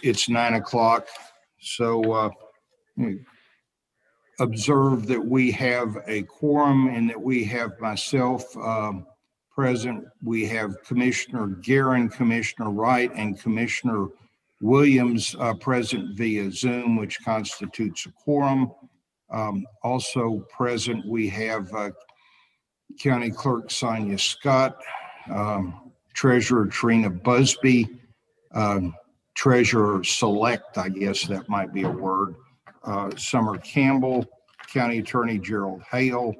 it's 9 o'clock. So observe that we have a quorum and that we have myself present. We have Commissioner Guerin, Commissioner Wright, and Commissioner Williams present via Zoom, which constitutes a quorum. Also present, we have County Clerk Sonia Scott, Treasurer Trina Busby, Treasurer Select, I guess that might be a word, Summer Campbell, County Attorney Gerald Hale.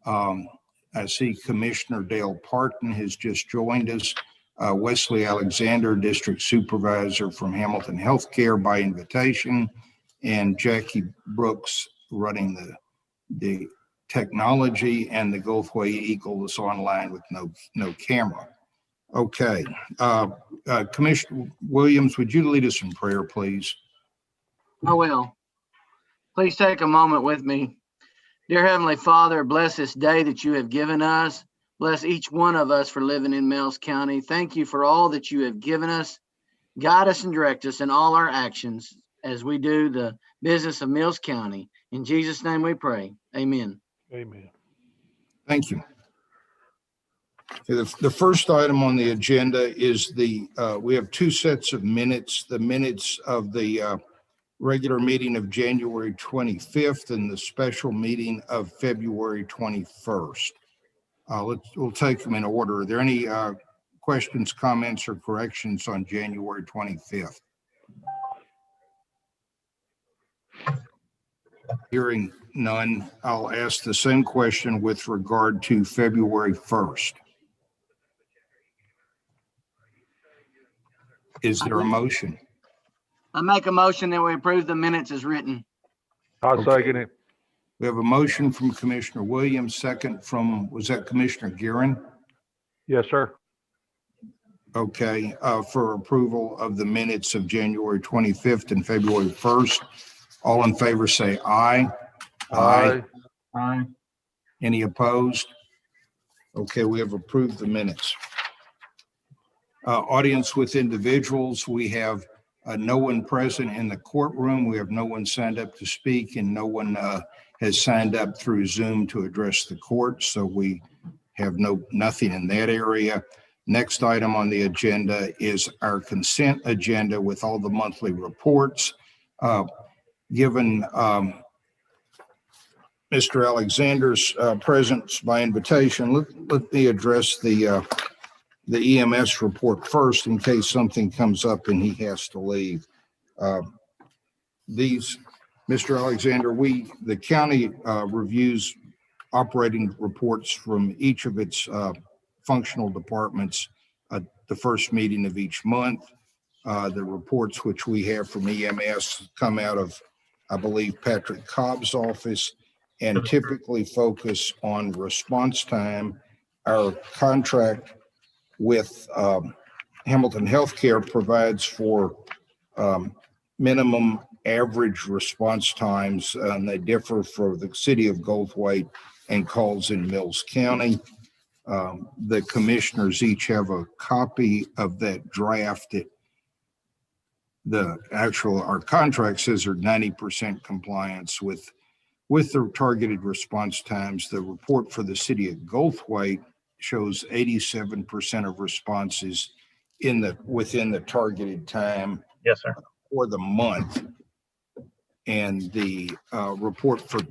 I see Commissioner Dale Parton has just joined us. Wesley Alexander, District Supervisor from Hamilton Healthcare by invitation, and Jackie Brooks running the technology, and the Gulfway Eagle is online with no camera. Okay, Commissioner Williams, would you lead us in prayer, please? I will. Please take a moment with me. Dear Heavenly Father, bless this day that you have given us. Bless each one of us for living in Mills County. Thank you for all that you have given us. Guide us and direct us in all our actions as we do the business of Mills County. In Jesus' name we pray. Amen. Amen. Thank you. The first item on the agenda is we have two sets of minutes, the minutes of the regular meeting of January 25th and the special meeting of February 21st. We'll take them in order. Are there any questions, comments, or corrections on January 25th? Hearing none, I'll ask the same question with regard to February 1st. Is there a motion? I make a motion that we approve the minutes as written. I'll second it. We have a motion from Commissioner Williams, second from, was that Commissioner Guerin? Yes, sir. Okay, for approval of the minutes of January 25th and February 1st. All in favor say aye. Aye. Aye. Any opposed? Okay, we have approved the minutes. Audience with individuals, we have no one present in the courtroom. We have no one signed up to speak, and no one has signed up through Zoom to address the court. So we have nothing in that area. Next item on the agenda is our consent agenda with all the monthly reports. Given Mr. Alexander's presence by invitation, let me address the EMS report first in case something comes up and he has to leave. Mr. Alexander, the county reviews operating reports from each of its functional departments at the first meeting of each month. The reports which we have from EMS come out of, I believe, Patrick Cobb's office and typically focus on response time. Our contract with Hamilton Healthcare provides for minimum average response times, and they differ for the city of Goldthwaite and calls in Mills County. The commissioners each have a copy of that draft. Our contract says they're 90% compliance with their targeted response times. The report for the city of Goldthwaite shows 87% of responses within the targeted time. Yes, sir. For the month. And the report for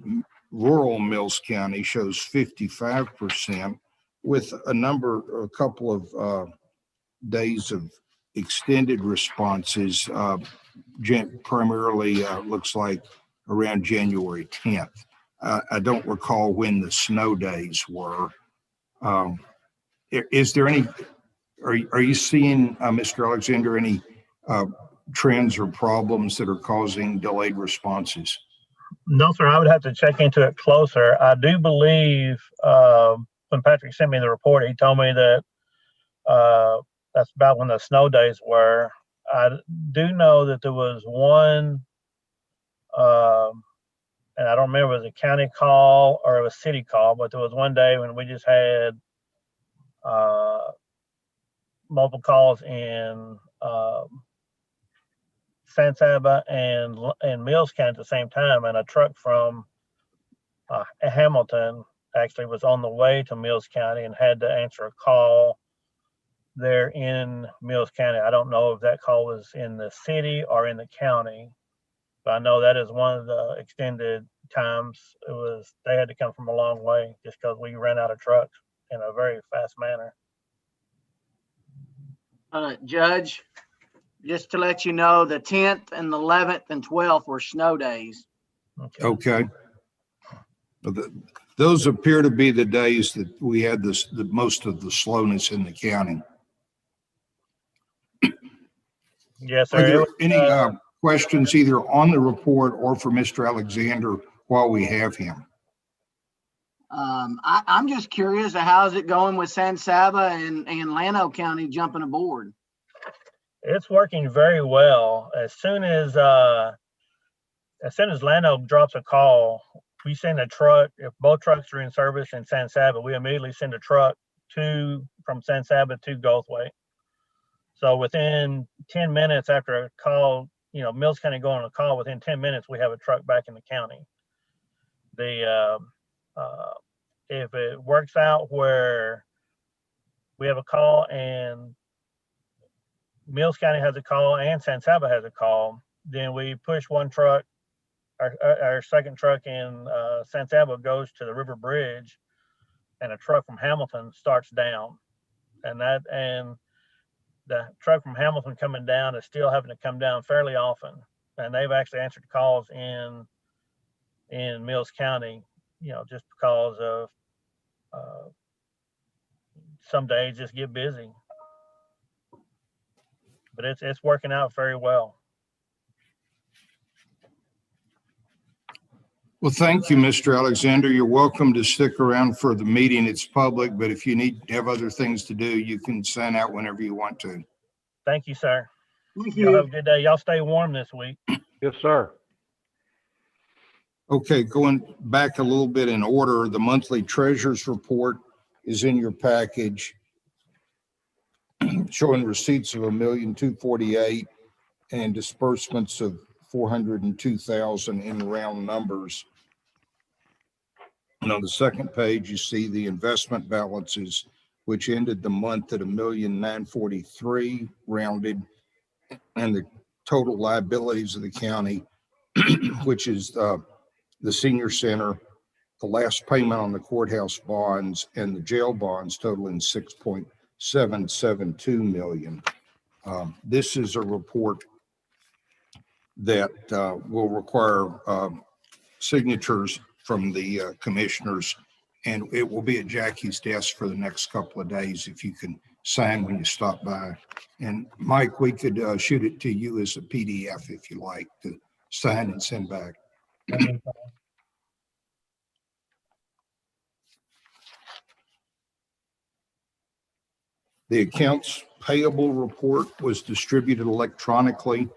rural Mills County shows 55% with a couple of days of extended responses, primarily looks like around January 10th. I don't recall when the snow days were. Is there any, are you seeing, Mr. Alexander, any trends or problems that are causing delayed responses? No, sir. I would have to check into it closer. I do believe when Patrick sent me the report, he told me that that's about when the snow days were. I do know that there was one, and I don't remember if it was a county call or it was a city call, but there was one day when we just had multiple calls in San Saba and Mills County at the same time, and a truck from Hamilton actually was on the way to Mills County and had to answer a call there in Mills County. I don't know if that call was in the city or in the county, but I know that is one of the extended times. They had to come from a long way just because we ran out of trucks in a very fast manner. Judge, just to let you know, the 10th and the 11th and 12th were snow days. Okay. Those appear to be the days that we had the most of the slowness in the county. Yes, Are sir. there any questions either on the report or for Mr. Alexander while we have him? I'm just curious, how's it going with San Saba and Llano County jumping aboard? It's working very well. As soon as Llano drops a call, we send a truck. If both trucks are in service in San Saba, we immediately send a truck from San Saba to Goldthwaite. So within 10 minutes after a call, Mills County going on a call, within 10 minutes, we have a truck back in the county. If it works out where we have a call and Mills County has a call and San Saba has a call, then we push one truck. Our second truck in San Saba goes to the River Bridge, and a truck from Hamilton starts down. And the truck from Hamilton coming down is still having to come down fairly often. And they've actually answered calls in Mills County, just because of some days just get busy. But it's working out very well. Well, thank you, Mr. Alexander. You're welcome to stick around for the meeting. It's public, but if you have other things to do, you can sign out whenever you want to. Thank you, sir. Thank Y'all you. have a good day. Y'all stay warm this week. Yes, sir. Okay, going back a little bit in order, the monthly treasurer's report is in your package, showing receipts of $1,248,000 and disbursements of $402,000 in round numbers. And on the second page, you see the investment balances, which ended the month at $1,943,000 rounded, and the total liabilities of the county, which is the senior center, the last payment on the courthouse bonds, and the jail bonds totaling $6.772 million. This is a report that will require signatures from the commissioners, and it will be at Jackie's desk for the next couple of days if you can sign when you stop by. And Mike, we could shoot it to you as a PDF if you like to sign and send back. The accounts payable report was distributed electronically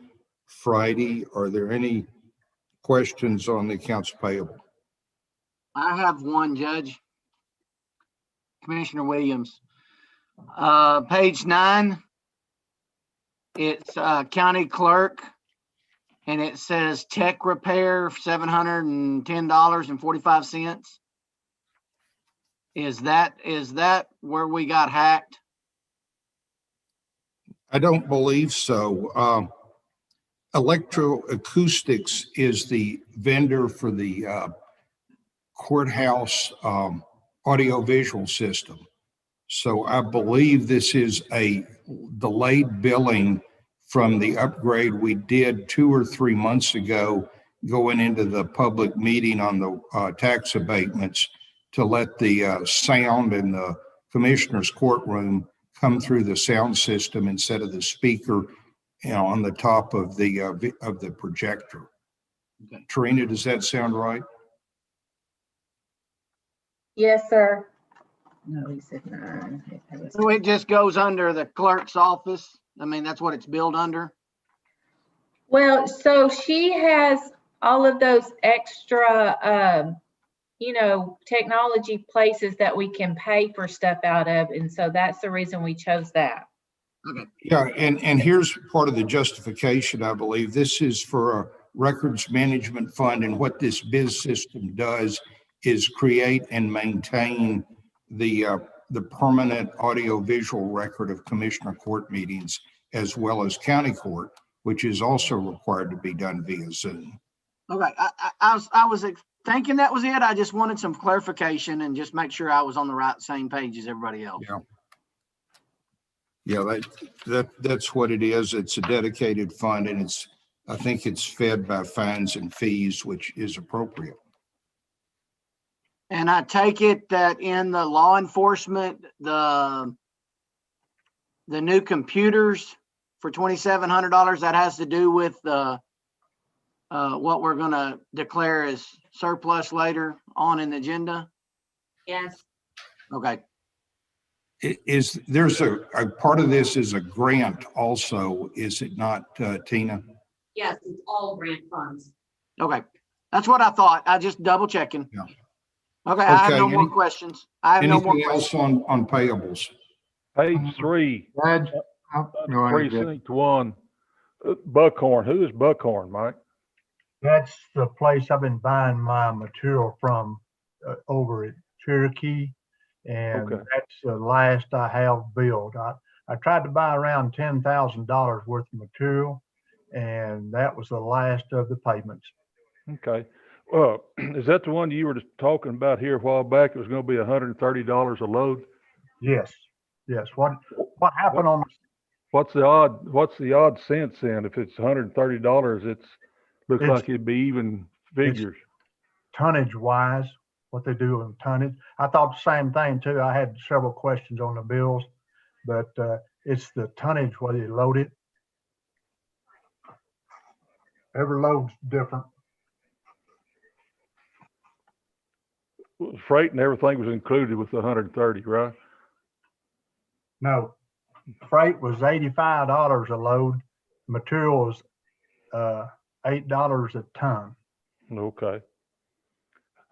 Friday. Are there any questions on the accounts payable? I have one, Judge. Commissioner Williams. Page 9. It's county clerk, and it says tech repair, $710.45. Is that where we got hacked? I don't believe so. Electroacoustics is the vendor for the courthouse audio-visual system. So I believe this is a delayed billing from the upgrade we did 2 or 3 months ago, going into the public meeting on the tax abatements to let the sound in the commissioner's courtroom come through the sound system instead of the speaker, on the top of the projector. Okay. Trina, does that sound right? Yes, sir. No, he said 9. So it just goes under the clerk's office? I mean, that's what it's billed under? Well, so she has all of those extra, technology places that we can pay for stuff out of. And so that's the reason we chose that. Yeah, and here's part of the justification, I believe. This is for a records management fund, and what this BIS system does is create and maintain the permanent audio-visual record of commissioner court meetings, as well as county court, which is also required to be done via Zoom. Okay, I was thinking that was it. I just wanted some clarification and just make sure I was on the same page as everybody else. Yeah, that's what it is. It's a dedicated fund, and I think it's fed by fines and fees, which is appropriate. And I take it that in the law enforcement, the new computers for $2,700, that has to do with what we're gonna declare as surplus later on in the agenda? Yes. Okay, There's a part of this is a grant also, is it not, Tina? Yes, it's all grant funds. okay. That's what I thought. I just double checking. Yeah. Okay, I have Okay, no more questions. I have no more Anything else questions. on payables? Page 3, Judge, go ahead. precinct 1, Buckhorn. Who is Buckhorn, Mike? That's the place I've been buying my material from over at Cherokee. And Okay. that's the last I have billed. I tried to buy around $10,000 worth of material, and that was the last of the payments. Okay. Is that the one you were just talking about here a while back? It was going to be $130 a load. Yes, yes. What happened on, What's the odd cents then? If it's $130, looks It's- like it'd be even figures. tonnage wise, what they do in tonnage? I thought the same thing too. I had several questions on the bills, but it's the tonnage where you load it. Every load's different. Freight and everything was included with the 130, right? No, freight was $85 a load. Material was $8 a ton. Okay.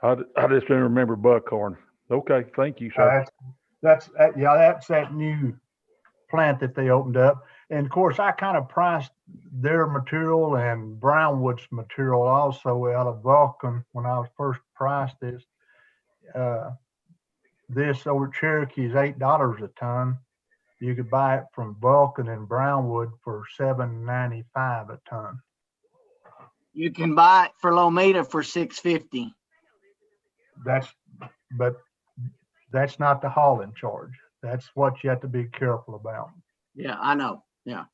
I just didn't remember Buckhorn. Okay, thank you, sir. That's that new plant that they opened up. And of course, I kind of priced their material and Brownwood's material also out of Vulcan when I was first priced this. This over Cherokee is $8 a ton. You could buy it from Vulcan and Brownwood for $7.95 a ton. You can buy it for Lomita for $650. But that's not the hauling charge. That's what you have to be careful about. Yeah, I know. Yeah.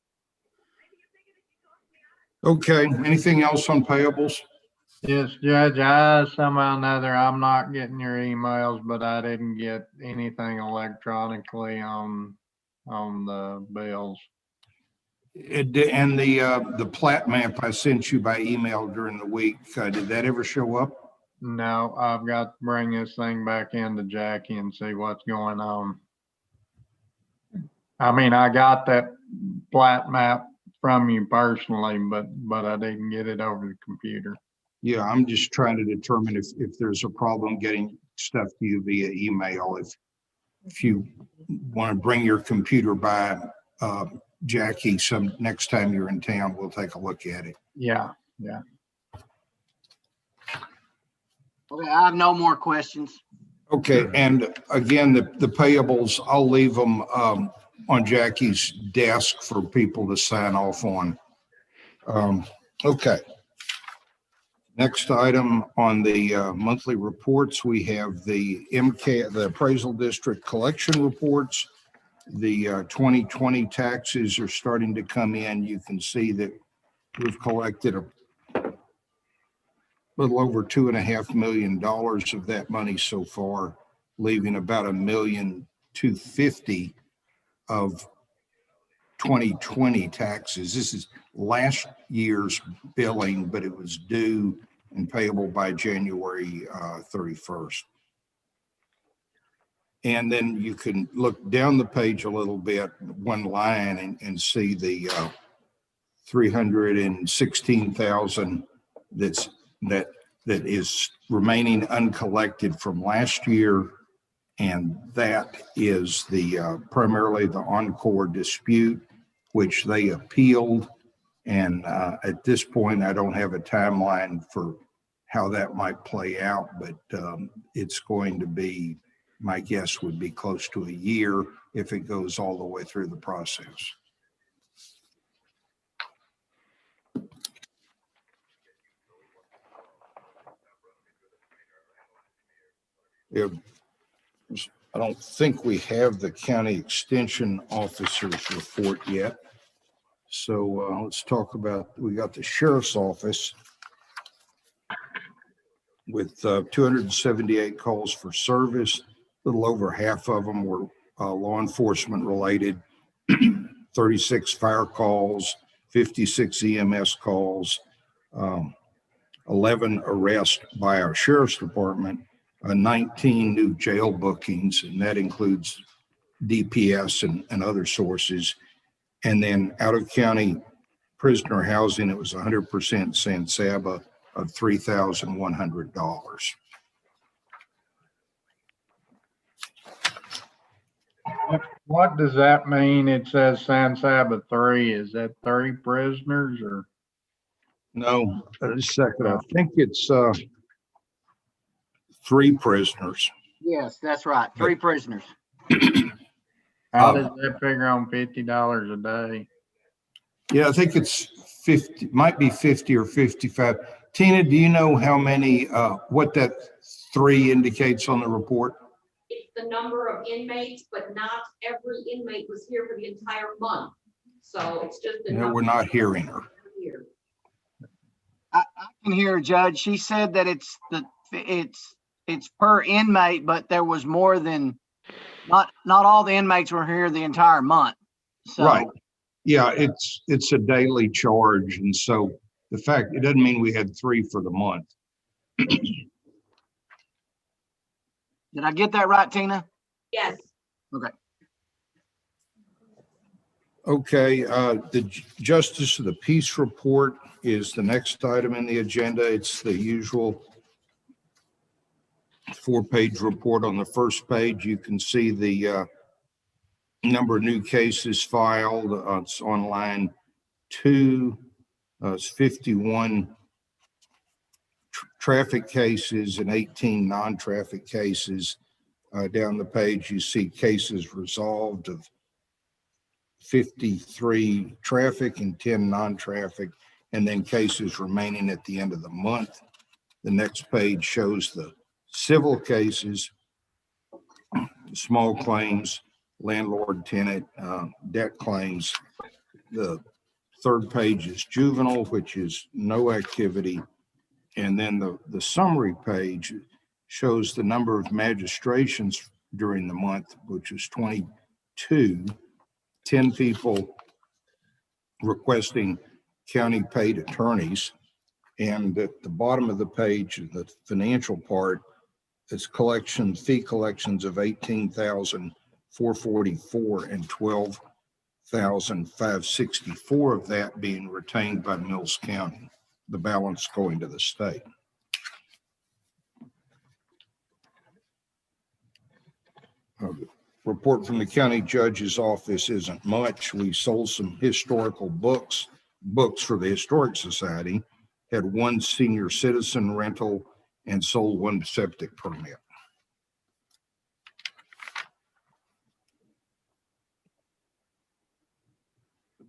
Okay, anything else on payables? Yes, Judge, somehow or another, I'm not getting your emails, but I didn't get anything electronically on the bills. And the plat map I sent you by email during the week, did that ever show up? No, I've got to bring this thing back into Jackie and see what's going on. I mean, I got that plat map from you personally, but I didn't get it over the computer. Yeah, I'm just trying to determine if there's a problem getting stuff to you via email. If you want to bring your computer by, Jackie, next time you're in town, we'll take a look at it. Yeah. Okay, I have no more questions. Okay, and again, the payables, I'll leave them on Jackie's desk for people to sign off on. Okay. Next item on the monthly reports, we have the appraisal district collection reports. The 2020 taxes are starting to come in. You can see that we've collected a little over $2.5 million of that money so far, leaving about $1,250,000 of 2020 taxes. This is last year's billing, but it was due and payable by January 31st. And then you can look down the page a little bit, one line, and see the 316,000 that is remaining uncollected from last year. And that is primarily the Encore dispute which they appealed. And at this point, I don't have a timeline for how that might play out, but it's going to be, my guess would be close to a year if it goes all the way through the process. Yeah, I don't think we have the county extension officer's report yet. So let's talk about, we got the sheriff's office with 278 calls for service. A little over half of them were law enforcement related, 36 fire calls, 56 EMS calls, 11 arrests by our sheriff's department, 19 new jail bookings, and that includes DPS and other sources. And then out of county prisoner housing, it was 100% San Saba of $3,100. What does that mean? It says San Saba 3. Is that 30 prisoners or? No, just a second. I think it's 3 prisoners. Yes, that's right. 3 prisoners. How does that figure on $50 a day? Yeah, I think it's 50, might be 50 or 55. Tina, do you know how many, what that 3 indicates on the report? It's the number of inmates, but not every inmate was here for the entire month. So it's just the No, number we're not hearing her. here. I can hear, Judge. She said that it's per inmate, but there was more than, not all the inmates were here the entire month. So, Right. Yeah, it's a daily charge. And so the fact, it doesn't mean we had 3 for the month. did I get that right, Tina? Yes. Okay, the Justice of the Peace report is the next item in the agenda. It's the usual 4-page report. On the first page, you can see the number of new cases filed. It's on line 2. It's 51 traffic cases and 18 non-traffic cases. Down the page, you see cases resolved of 53 traffic and 10 non-traffic, and then cases remaining at the end of the month. The next page shows the civil cases, small claims, landlord tenant, debt claims. The third page is juvenile, which is no activity. And then the summary page shows the number of magistrations during the month, which is 22, 10 people requesting county paid attorneys. And at the bottom of the page, the financial part, it's fee collections of $18,444 and $12,564 of that being retained by Mills County, the balance going to the state. Report from the county judge's office isn't much. We sold some historical books for the Historic Society, had 1 senior citizen rental, and sold 1 septic permit.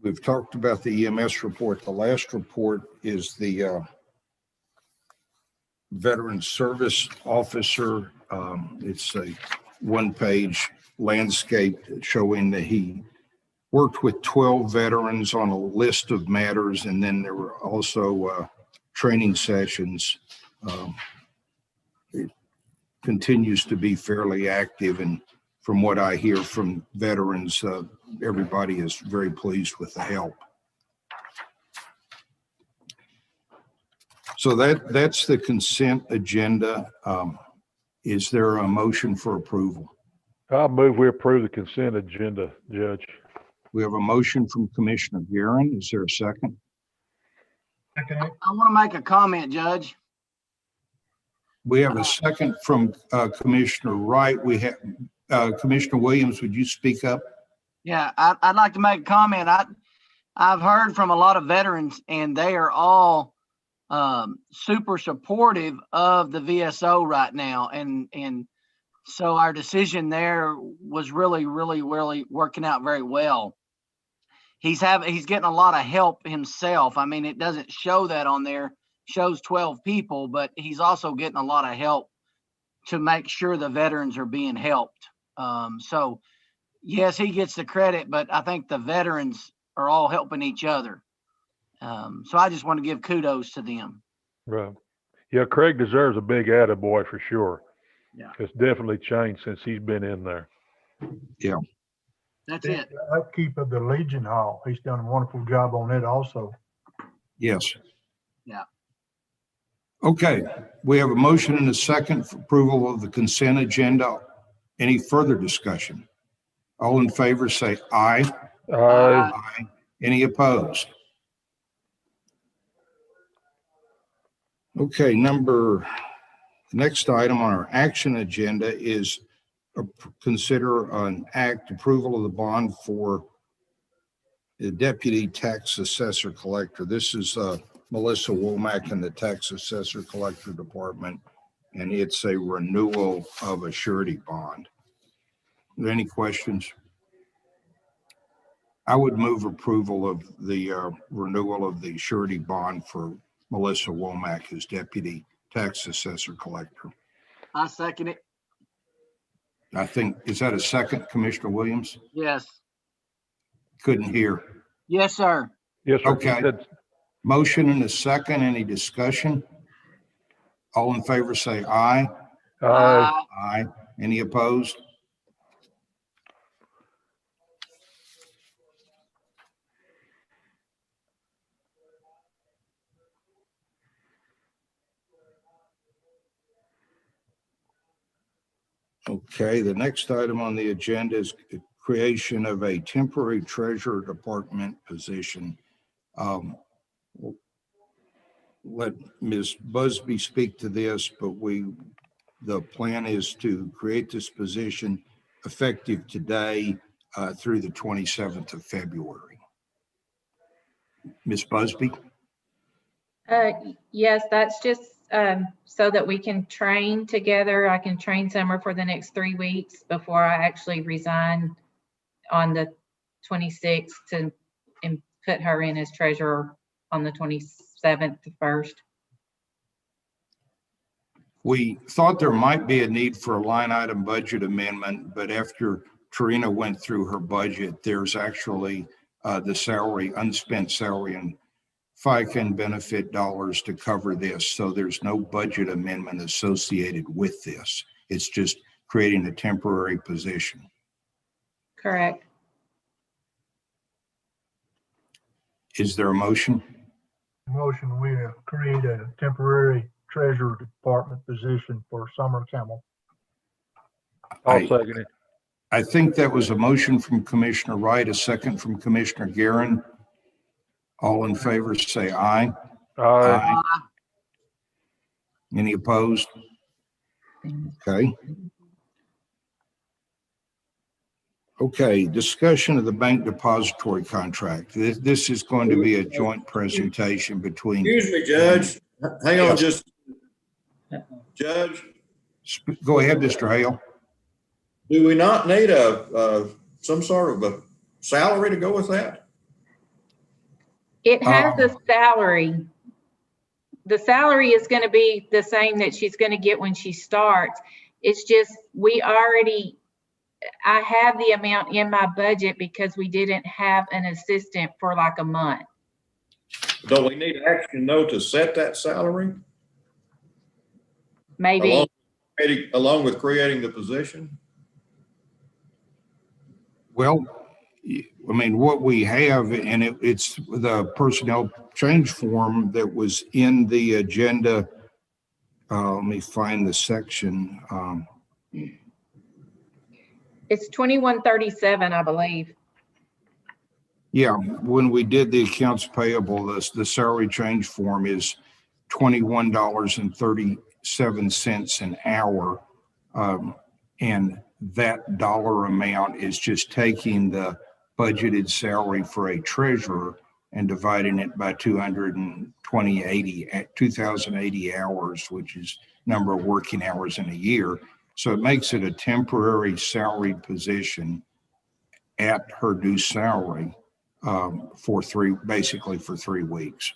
We've talked about the EMS report. The last report is the Veteran Service Officer. It's a 1-page landscape showing that he worked with 12 veterans on a list of matters, and then there were also training sessions. It continues to be fairly active, and from what I hear from veterans, everybody is very pleased with the help. So that's the consent agenda. Is there a motion for approval? I'll move we approve the consent agenda, Judge. We have a motion from Commissioner Guerin. Is there a second? I want to make a comment, Judge. We have a second from Commissioner Wright. We have Commissioner Williams. Would you speak up? Yeah, I'd like to make a comment. I've heard from a lot of veterans and they are all super supportive of the VSO right now. And so our decision there was really working out very well. He's getting a lot of help himself. I mean, it doesn't show that on there, shows 12 people, but he's also getting a lot of help to make sure the veterans are being helped. So yes, he gets the credit, but I think the veterans are all helping each other. So I just want to give kudos to them. Right. Yeah, Craig deserves a big attaboy for sure. Yeah. It's definitely changed since he's been in there. That's it. The upkeep of the Legion Hall, he's done a wonderful job on it also. Yes. Yeah. Okay, we have a motion and a second for approval of the consent agenda. Any further discussion? All in favor say aye. Aye. Any opposed? Okay, the next item on our action agenda is consider an act approval of the bond for the Deputy Tax Assessor Collector. This is Melissa Womack in the Tax Assessor Collector Department, and it's a renewal of a surety bond. Are there any questions? I would move approval of the renewal of the surety bond for Melissa Womack as Deputy Tax Assessor Collector. I second it. I think, is that a second, Commissioner Williams? Yes. Couldn't hear. Yes, sir. Yes, sir. Okay. Motion and a second. Any discussion? All in favor say aye. Aye. Aye. Any opposed? Okay, the next item on the agenda is creation of a temporary treasurer department position. We'll let Ms. Busby speak to this, but the plan is to create this position effective today through the 27th of February. Ms. Busby? Yes, that's just so that we can train together. I can train Summer for the next 3 weeks before I actually resign on the 26th and put her in as treasurer on the 27th first. We thought there might be a need for a line item budget amendment, but after Tarina went through her budget, there's actually the salary, unspent salary and FICA and benefit dollars to cover this. So there's no budget amendment associated with this. It's just creating a temporary position. Correct. Is there a motion? Motion, we create a temporary treasurer department position for Summer Campbell. I'll second it. I think that was a motion from Commissioner Wright, a second from Commissioner Guerin. All in favor say aye. Aye. Any opposed? Okay. Okay, discussion of the bank depository contract. This is going to be a joint presentation between. Excuse me, Judge. Hang on just. Judge, Go ahead, Mr. Hale. do we not need some sort of a salary to go with that? It has a salary. The salary is going to be the same that she's going to get when she starts. It's just, I have the amount in my budget because we didn't have an assistant for like a month. Don't we need action though to set that salary? Maybe. Along with creating the position? Well, I mean, what we have, and it's the personnel change form that was in the agenda. Let me find the section. It's 2137, I believe. Yeah, when we did the accounts payable, the salary change form is $21.37 an hour. And that dollar amount is just taking the budgeted salary for a treasurer and dividing it by 2,080 hours, which is number of working hours in a year. So it makes it a temporary salaried position at her new salary basically for 3 weeks.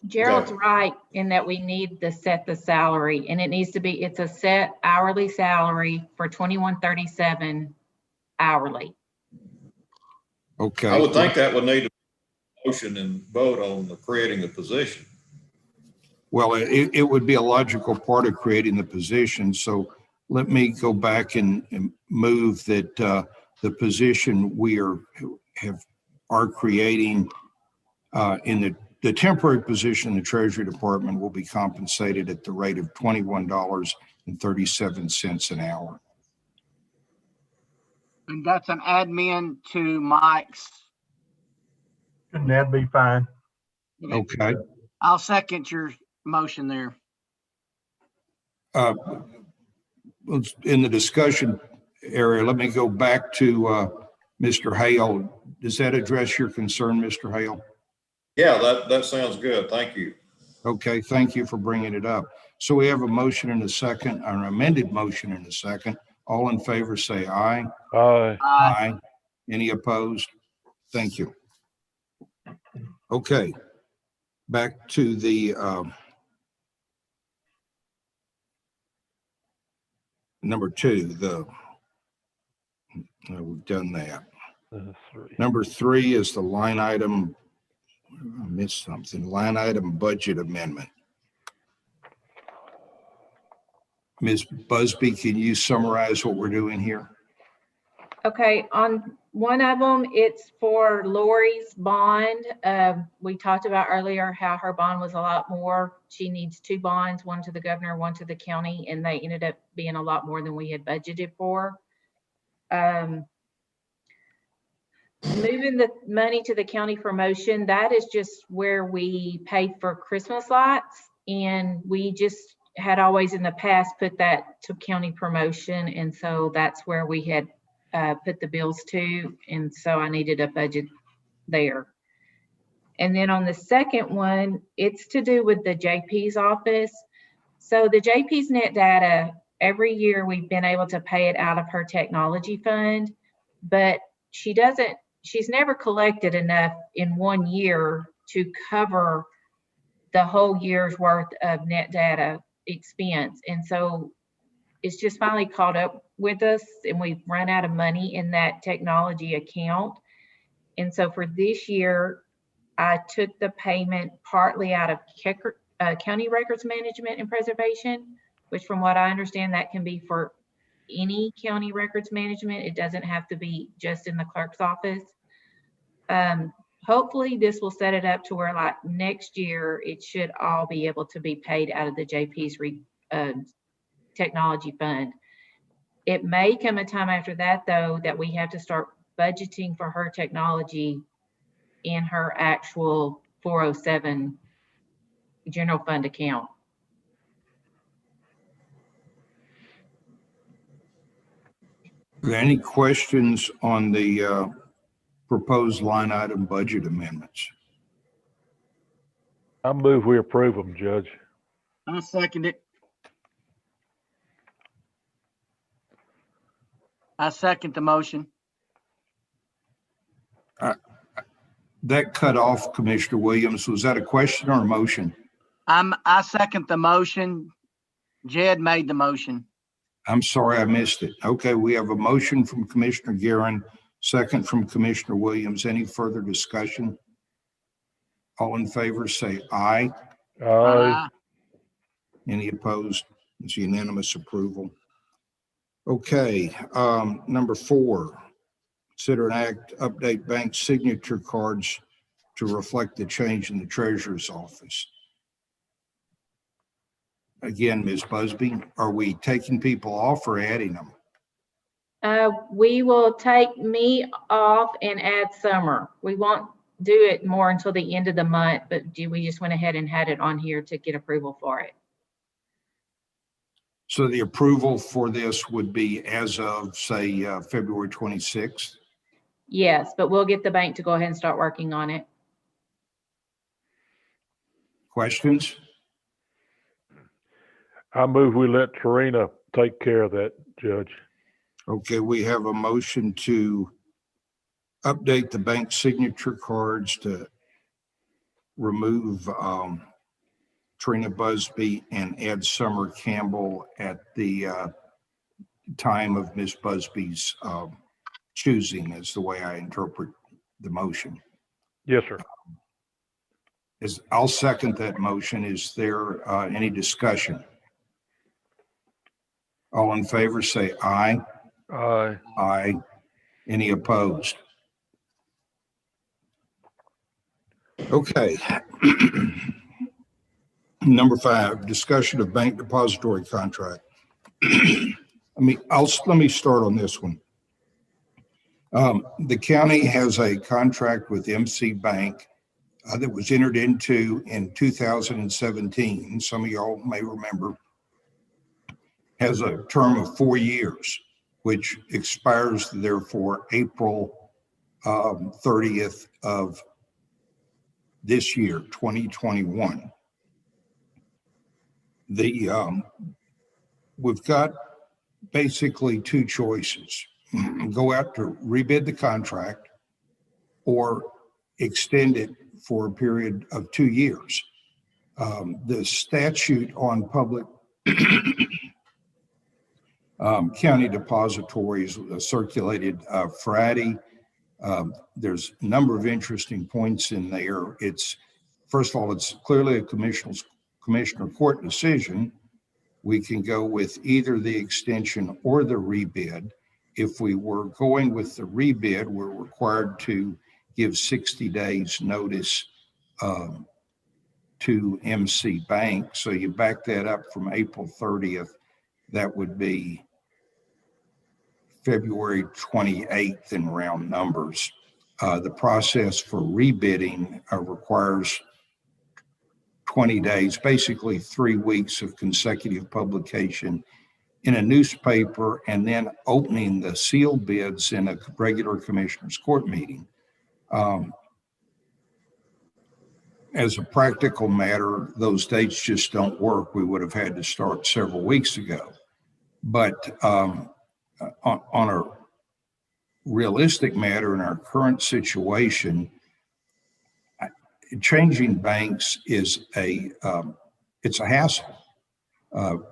Gerald's right in that we need to set the salary, and it needs to be, it's a set hourly salary for 21.37 hourly. Okay. I would think that would need a motion and vote on creating the position. Well, it would be a logical part of creating the position. So let me go back and move that the position we are creating in the temporary position in the Treasury Department will be compensated at the rate of $21.37 an hour. And that's an admin to Mike's. Shouldn't that be fine? Okay. I'll second your motion there. In the discussion area, let me go back to Mr. Hale. Does that address your concern, Mr. Hale? Yeah, that sounds good. Thank you. Okay, thank you for bringing it up. So we have a motion and a second, an amended motion and a second. All in favor say aye. Aye. Aye. Any opposed? Thank you. Okay, back to the number 2, we've done that. 3. Number 3 is the line item, I missed something, line item budget amendment. Ms. Busby, can you summarize what we're doing here? Okay, on one of them, it's for Lori's bond. We talked about earlier how her bond was a lot more. She needs 2 bonds, one to the governor, one to the county, and they ended up being a lot more than we had budgeted for. Moving the money to the county for motion, that is just where we paid for Christmas lights, and we just had always in the past put that to county promotion, and so that's where we had put the bills to, and so I needed a budget there. And then on the second one, it's to do with the JP's office. So the JP's net data, every year we've been able to pay it out of her technology fund, but she's never collected enough in 1 year to cover the whole year's worth of net data expense. And so it's just finally caught up with us, and we've run out of money in that technology account. And so for this year, I took the payment partly out of county records management and preservation, which from what I understand, that can be for any county records management. It doesn't have to be just in the clerk's office. Hopefully this will set it up to where like next year, it should all be able to be paid out of the JP's technology fund. It may come a time after that though, that we have to start budgeting for her technology in her actual 407 general fund account. Are there any questions on the proposed line item budget amendments? I move we approve them, Judge. I'll second it. I second the motion. That cut off, Commissioner Williams. Was that a question or a motion? I second the motion. Jed made the motion. I'm sorry, I missed it. Okay, we have a motion from Commissioner Guerin, second from Commissioner Williams. Any further discussion? All in favor say aye. Aye. Any opposed? It's unanimous approval. Okay, number 4, consider an act update bank signature cards to reflect the change in the treasurer's office. Again, Ms. Busby, are we taking people off or adding them? We will take me off and add Summer. We won't do it more until the end of the month, but we just went ahead and had it on here to get approval for it. So the approval for this would be as of, say, February 26th? Yes, but we'll get the bank to go ahead and start working on it. Questions? I move we let Tarina take care of that, Judge. Okay, we have a motion to update the bank signature cards to remove Trina Busby and add Summer Campbell at the time of Ms. Busby's choosing, is the way I interpret the motion. Yes, sir. I'll second that motion. Is there any discussion? All in favor say aye. Aye. Aye. Any opposed? Okay. Number 5, discussion of bank depository contract. Let me start on this one. The county has a contract with MC Bank that was entered into in 2017. Some of y'all may remember. Has a term of 4 years, which expires therefore April 30th of this year, 2021. We've got basically 2 choices: go out to rebid the contract or extend it for a period of 2 years. The statute on public county depositories circulated Friday. There's a number of interesting points in there. First of all, it's clearly a commissioner court decision. We can go with either the extension or the rebid. If we were going with the rebid, we're required to give 60 days notice to MC Bank. So you back that up from April 30th, that would be February 28th in round numbers. The process for rebidding requires 20 days, basically 3 weeks of consecutive publication in a newspaper, and then opening the sealed bids in a regular commissioner's court meeting. As a practical matter, those dates just don't work. We would have had to start several weeks ago. But on a realistic matter, in our current situation, changing banks is it's a hassle.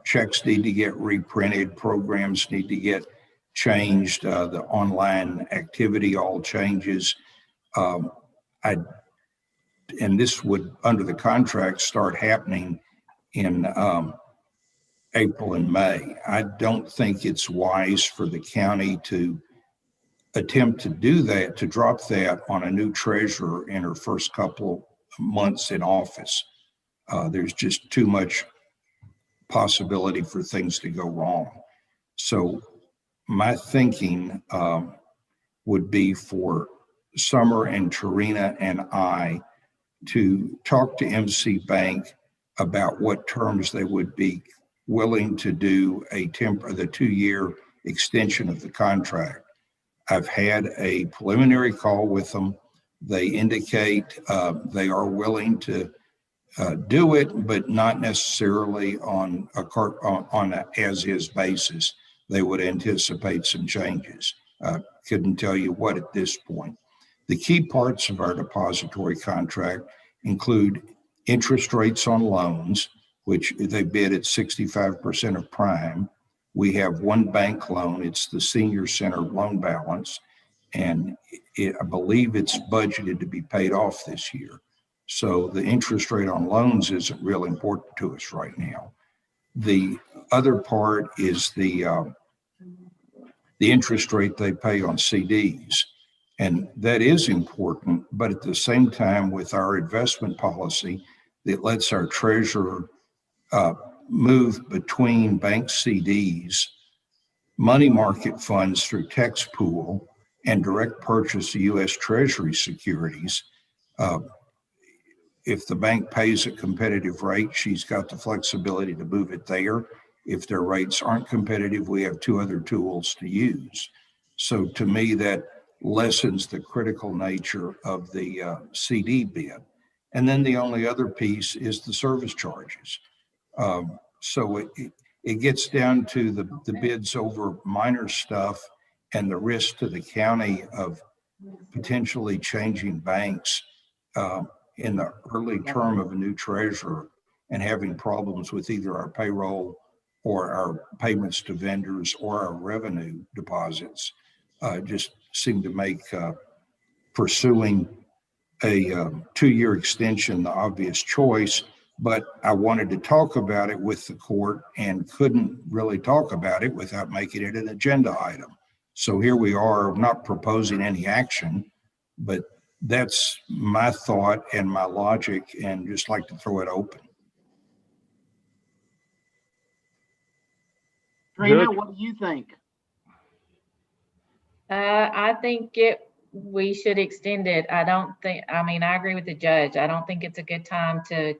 Checks need to get reprinted, programs need to get changed, the online activity all changes. And this would, under the contract, start happening in April and May. I don't think it's wise for the county to attempt to do that, to drop that on a new treasurer in her first couple of months in office. There's just too much possibility for things to go wrong. So my thinking would be for Summer and Tarina and I to talk to MC Bank about what terms they would be willing to do the 2-year extension of the contract. I've had a preliminary call with them. They indicate they are willing to do it, but not necessarily on a as-is basis. They would anticipate some changes. Couldn't tell you what at this point. The key parts of our depository contract include interest rates on loans, which they bid at 65% of prime. We have one bank loan. It's the senior center loan balance, and I believe it's budgeted to be paid off this year. So the interest rate on loans isn't real important to us right now. The other part is the interest rate they pay on CDs. And that is important, but at the same time, with our investment policy that lets our treasurer move between bank CDs, money market funds through tax pool, and direct purchase of U.S. Treasury securities, if the bank pays a competitive rate, she's got the flexibility to move it there. If their rates aren't competitive, we have 2 other tools to use. So to me, that lessens the critical nature of the CD bid. And then the only other piece is the service charges. So it gets down to the bids over minor stuff and the risk to the county of potentially changing banks in the early term of a new treasurer and having problems with either our payroll or our payments to vendors or our revenue deposits. Just seem to make pursuing a 2-year extension the obvious choice. But I wanted to talk about it with the court and couldn't really talk about it without making it an agenda item. So here we are, not proposing any action, but that's my thought and my logic, and just like to throw it open. Trina, Judge? what do you think? I think we should extend it. I agree with the judge. I don't think it's a good time to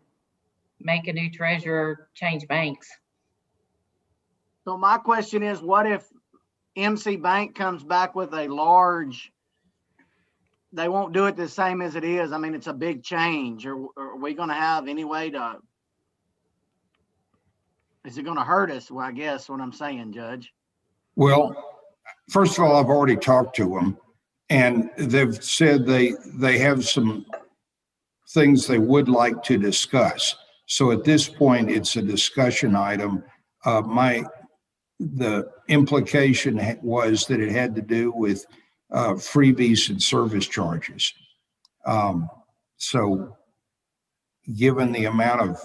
make a new treasurer change banks. So my question is, what if MC Bank comes back with a large, they won't do it the same as it is. I mean, it's a big change. Or are we going to have any way to, is it going to hurt us? Well, I guess what I'm saying, Judge. Well, first of all, I've already talked to them, and they've said they have some things they would like to discuss. So at this point, it's a discussion item. The implication was that it had to do with freebies and service charges. So given the amount of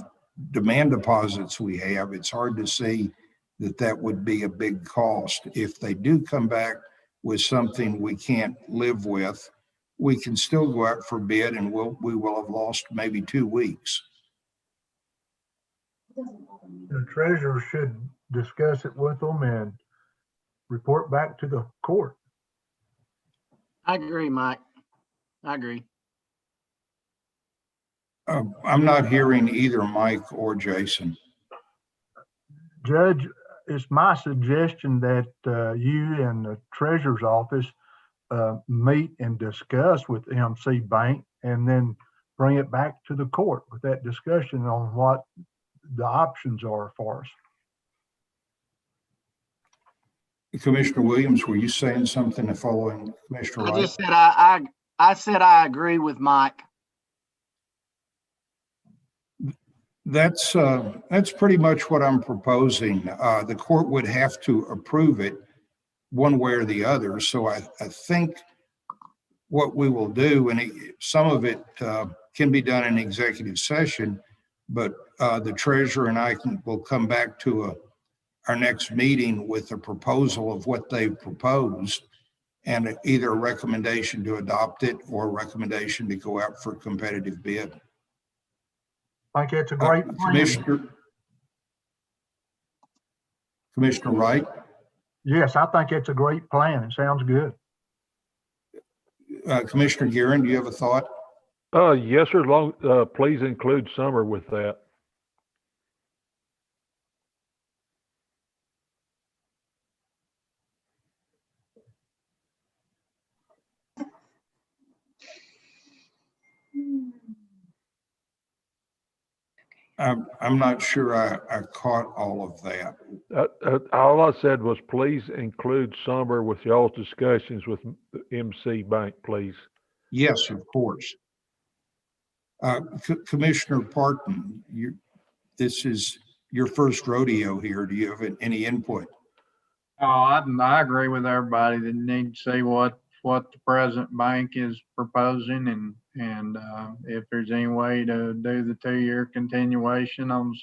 demand deposits we have, it's hard to see that would be a big cost. If they do come back with something we can't live with, we can still go out for bid, and we will have lost maybe 2 weeks. The treasurer should discuss it with them and report back to the court. I agree, Mike. I agree. I'm not hearing either Mike or Jason. Judge, it's my suggestion that you and the treasurer's office meet and discuss with MC Bank and then bring it back to the court with that discussion on what the options are for us. Commissioner Williams, were you saying something following Commissioner Wright? I just said I said I agree with Mike. That's pretty much what I'm proposing. The court would have to approve it one way or the other. So I think what we will do, and some of it can be done in executive session, but the treasurer and I will come back to our next meeting with a proposal of what they've proposed, and either a recommendation to adopt it or a recommendation to go out for a competitive bid. I think it's a great plan. Commissioner Wright? Yes, I think it's a great plan. It sounds good. Commissioner Guerin, do you have a thought? Yes, sir. Please include summer with that. I'm not sure I caught all of that. All I said was please include summer with y'all's discussions with MC Bank, please. Yes, of course. Commissioner Parton, this is your first rodeo here. Do you have any input? Oh, I agree with everybody that need to see what the present bank is proposing, and if there's any way to do the 2-year continuation on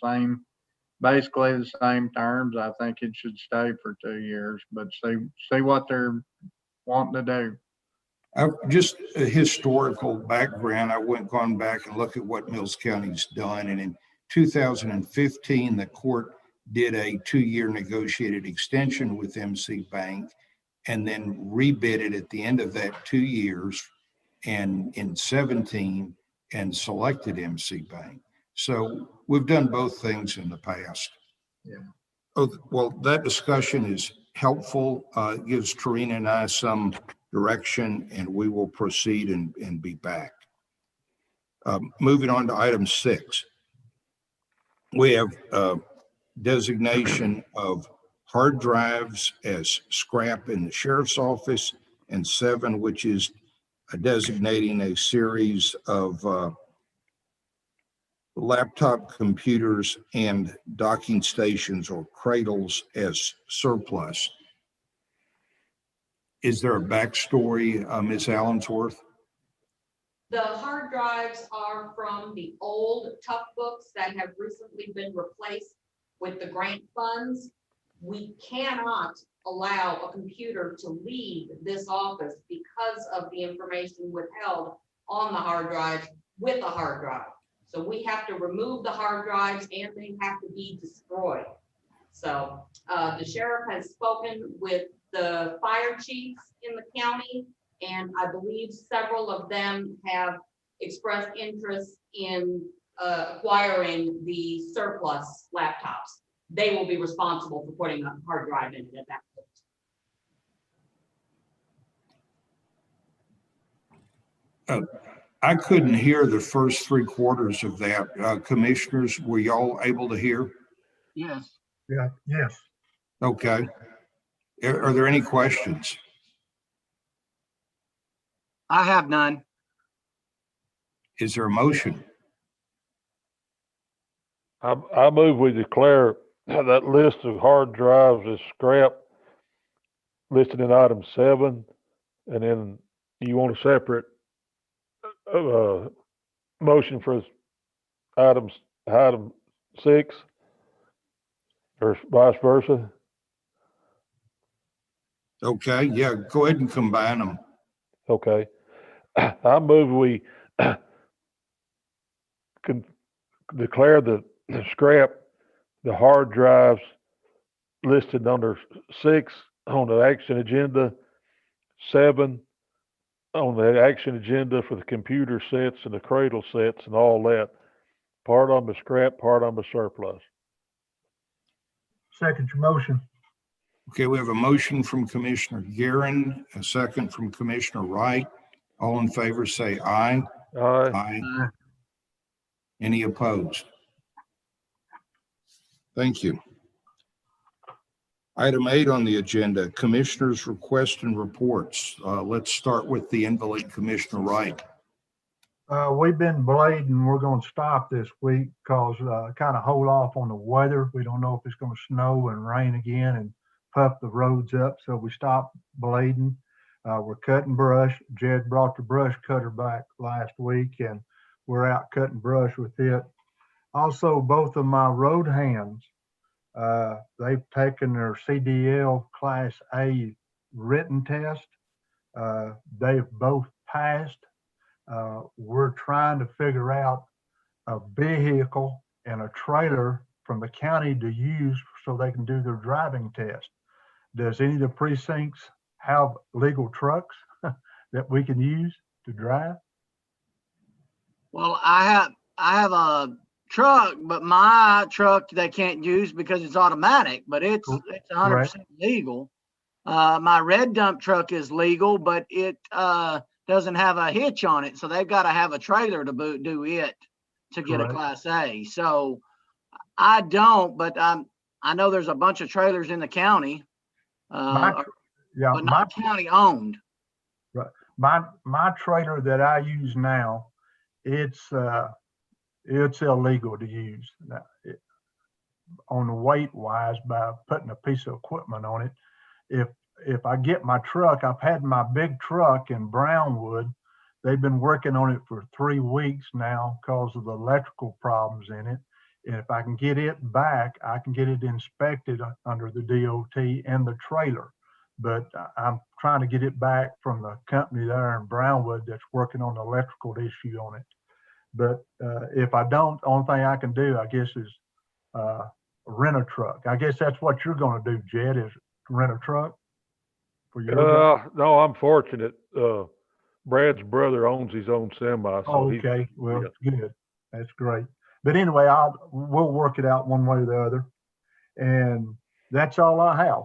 basically the same terms, I think it should stay for 2 years, but see what they're wanting to do. Just a historical background. Gone back and looked at what Mills County's done. And in 2015, the court did a 2-year negotiated extension with MC Bank and then rebid it at the end of that 2 years and in 17 and selected MC Bank. So we've done both things in the past. Yeah. Oh, well, that discussion is helpful. It gives Trina and I some direction, and we will proceed and be back. Moving on to item 6. We have designation of hard drives as scrap in the sheriff's office, and 7, which is designating a series of laptop computers and docking stations or cradles as surplus. Is there a backstory, Ms. Allensworth? The hard drives are from the old tough books that have recently been replaced with the grant funds. We cannot allow a computer to leave this office because of the information withheld on the hard drive with a hard drive. So we have to remove the hard drives and they have to be destroyed. So the sheriff has spoken with the fire chiefs in the county, and I believe several of them have expressed interest in acquiring the surplus laptops. They will be responsible for putting a hard drive in it at that point. I couldn't hear the first 3/4 of that. Commissioners, were y'all able to hear? Yes. Yeah, yes. Okay. Are there any questions? I have none. Is there a motion? I move we declare that list of hard drives as scrap listed in item 7, and then you want a separate motion for item 6, or vice versa? Okay, yeah, go ahead and combine them. Okay. I move we can declare the scrap, the hard drives listed under 6 on the action agenda, 7 on the action agenda for the computer sets and the cradle sets and all that. Part on the scrap, part on the surplus. Second your motion. Okay, we have a motion from Commissioner Guerin, a second from Commissioner Wright. All in favor say aye. Aye. Aye. Any opposed? Thank you. Item 8 on the agenda, Commissioners' requests and reports. Let's start with the invalid Commissioner Wright. We've been blading. We're going to stop this week because kind of hold off on the weather. We don't know if it's going to snow and rain again and puff the roads up. So we stopped blading. We're cutting brush. Jed brought the brush cutter back last week and we're out cutting brush with it. Also, both of my road hands, they've taken their CDL Class A written test. They've both passed. We're trying to figure out a vehicle and a trailer from the county to use so they can do their driving test. Does any of the precincts have legal trucks that we can use to drive? Well, I have a truck, but my truck they can't use because it's automatic, but it's 100% legal. My red dump truck is legal, but it doesn't have a hitch on it, so they've got to have a trailer to do it to get a Class A. So I don't, but I know there's a bunch of trailers in the county, but not county owned. Right. My trailer that I use now, it's illegal to use on the weight wise by putting a piece of equipment on it. If I get my truck, I've had my big truck in Brownwood. They've been working on it for 3 weeks now because of the electrical problems in it. And if I can get it back, I can get it inspected under the DOT and the trailer. But I'm trying to get it back from the company there in Brownwood that's working on the electrical issue on it. But if I don't, the only thing I can do, I guess, is rent a truck. I guess that's what you're going to do, Jed, is rent a truck for your no, I'm fortunate. Brad's brother owns his own semi. So okay. Well, good. That's great. But anyway, we'll work it out one way or the other. And that's all I have.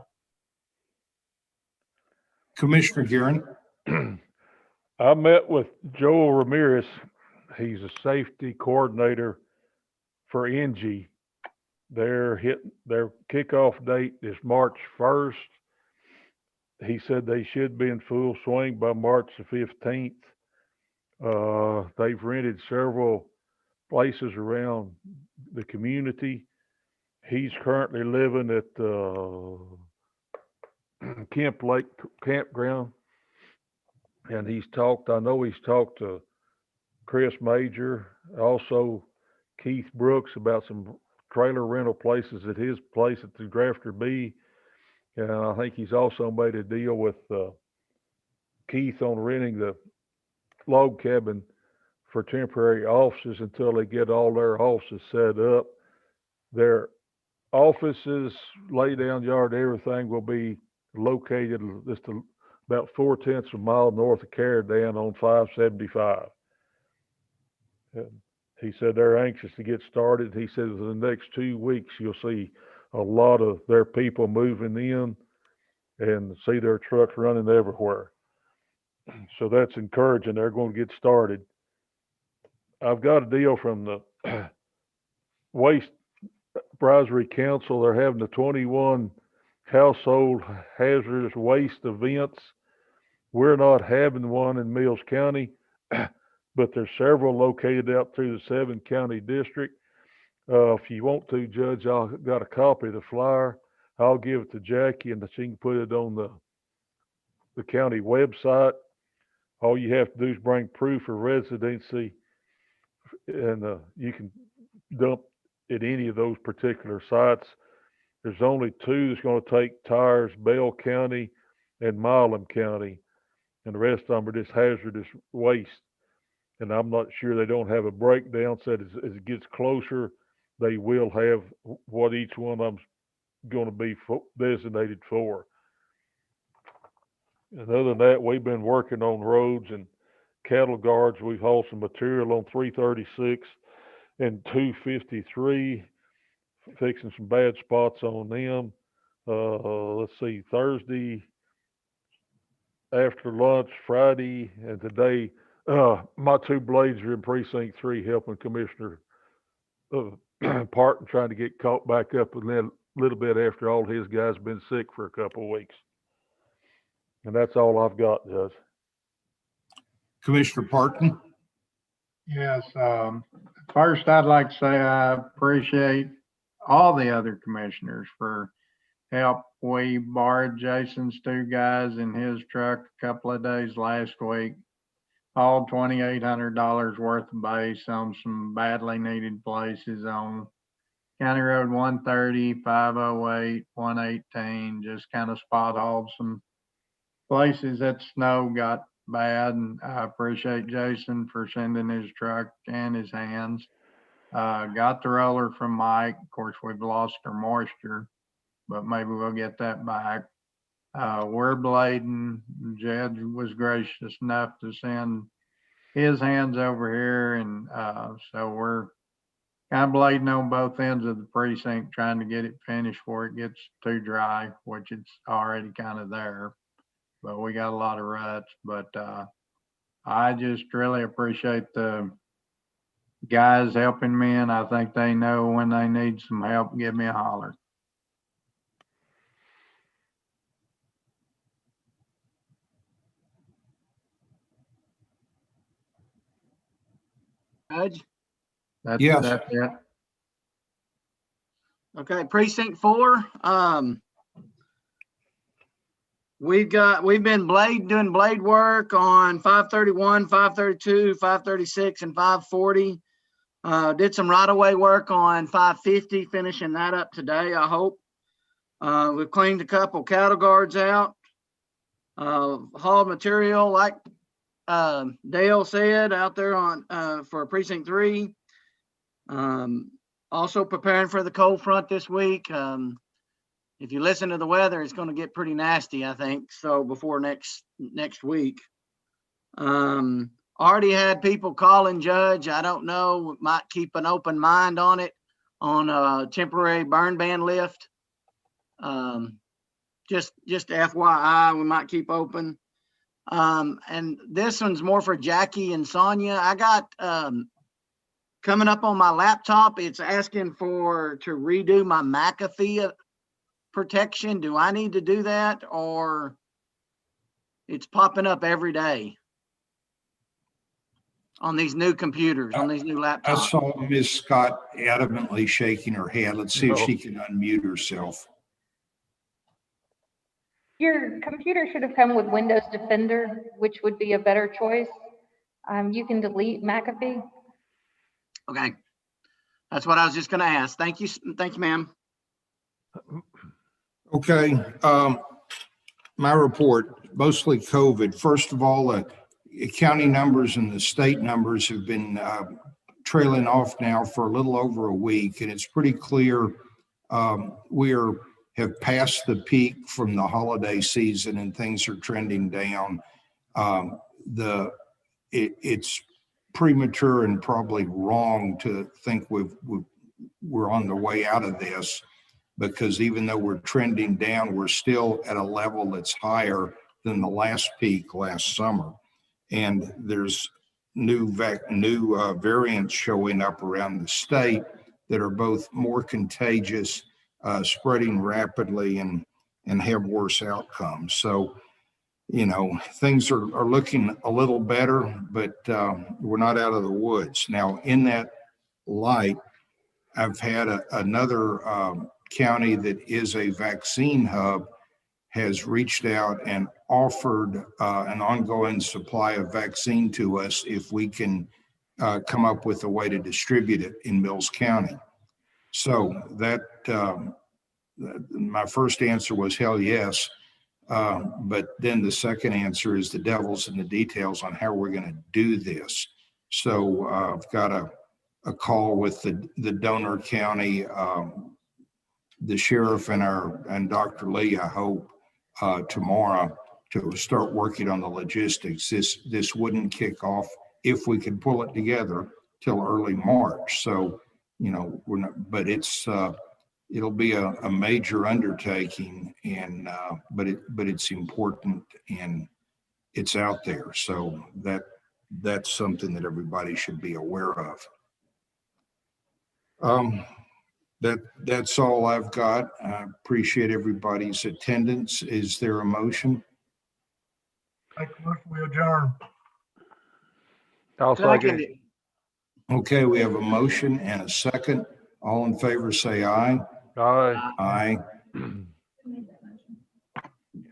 Commissioner Guerin. I met with Joel Ramirez. He's a safety coordinator for NG. Their kickoff date is March 1st. He said they should be in full swing by March the 15th. They've rented several places around the community. He's currently living at Kemp Lake Campground, and I know he's talked to Chris Major, also Keith Brooks about some trailer rental places at his place at the Grafter B. And I think he's also made a deal with Keith on renting the log cabin for temporary offices until they get all their offices set up. Their offices, lay down yard, everything will be located just about 4/10 of a mile north of Caradan on 575. And he said they're anxious to get started. He said in the next 2 weeks, you'll see a lot of their people moving in and see their trucks running everywhere. So that's encouraging. They're going to get started. I've got a deal from the Waste Advisory Council. They're having the 21 household hazardous waste events. We're not having one in Mills County, but there's several located out through the 7-county district. If you want to, Judge, I've got a copy of the flyer. I'll give it to Jackie and she can put it on the county website. All you have to do is bring proof of residency, and you can dump at any of those particular sites. There's only 2 that's going to take tires, Bell County and Milam County, and the rest of them are just hazardous waste. And I'm not sure they don't have a breakdown, so as it gets closer, they will have what each one of them's going to be designated for. And other than that, we've been working on roads and cattle guards. We've hauled some material on 336 and 253, fixing some bad spots on them. Let's see, Thursday after lunch, Friday, and today, my 2 blades are in Precinct 3 helping Commissioner Parton trying to get caught back up a little bit after all his guys have been sick for a couple of weeks. And that's all I've got, Judge. Commissioner Parton? Yes, first I'd like to say I appreciate all the other commissioners for help. We borrowed Jason's 2 guys in his truck a couple of days last week, hauled $2,800 worth of base on some badly needed places on County Road 130, 508, 118, just kind of spot hauled some places that snow got bad, and I appreciate Jason for sending his truck and his hands. Got the roller from Mike. Of course, we've lost our moisture, but maybe we'll get that back. We're blading. Jed was gracious enough to send his hands over here, and so we're kind of blading on both ends of the precinct, trying to get it finished before it gets too dry, which it's already kind of there. But we got a lot of ruts. But I just really appreciate the guys helping me, and I think they know when they need some help, give me a holler. Judge? Yes. That's it. Okay, Precinct 4. We've been doing blade work on 531, 532, 536, and 540. Did some right-of-way work on 550, finishing that up today, I hope. We've cleaned a couple cattle guards out. Hauled material, like Dale said, out there on for Precinct 3. Also preparing for the cold front this week. If you listen to the weather, it's going to get pretty nasty, I think. So before next week. Already had people calling, Judge. I don't know, might keep an open mind on it, on a temporary burn ban lift. Just FYI, we might keep open. And this one's more for Jackie and Sonia. I got, coming up on my laptop, it's asking to redo my McAfee protection. Do I need to do that, or it's popping up every day on these new computers, on these new I laptops? saw Ms. Scott adamantly shaking her head. Let's see if No. she can unmute herself. Your computer should have come with Windows Defender, which would be a better choice. You can delete McAfee. Okay. That's what I was just gonna ask. Thank you, ma'am. Okay, my report, mostly COVID. First of all, the county numbers and the state numbers have been trailing off now for a little over a week, and it's pretty clear we have passed the peak from the holiday season and things are trending down. It's premature and probably wrong to think we're on the way out of this, because even though we're trending down, we're still at a level that's higher than the last peak last summer. And there's new variants showing up around the state that are both more contagious, spreading rapidly, and have worse outcomes. So, things are looking a little better, but we're not out of the woods. Now, in that light, I've had another county that is a vaccine hub has reached out and offered an ongoing supply of vaccine to us if we can come up with a way to distribute it in Mills County. So that my first answer was hell yes. But then the second answer is the devil's in the details on how we're going to do this. So I've got a call with the donor county, the sheriff, and Dr. Lee, I hope, tomorrow to start working on the logistics. This wouldn't kick off, if we could pull it together, till early March. So, we're not, but it'll be a major undertaking, and but it's important and it's out there. So that's something that everybody should be aware of. That's all I've got. I appreciate everybody's attendance. Is there a motion? Make a motion, we adjourn. I'll second it. Okay, we have a motion and a second. All in favor, say aye. Aye. Aye.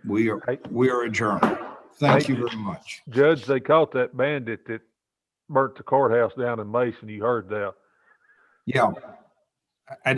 We are adjourned. Thank you very much. Judge, they caught that bandit that burnt the courthouse down in Mason. You heard that? Yeah. I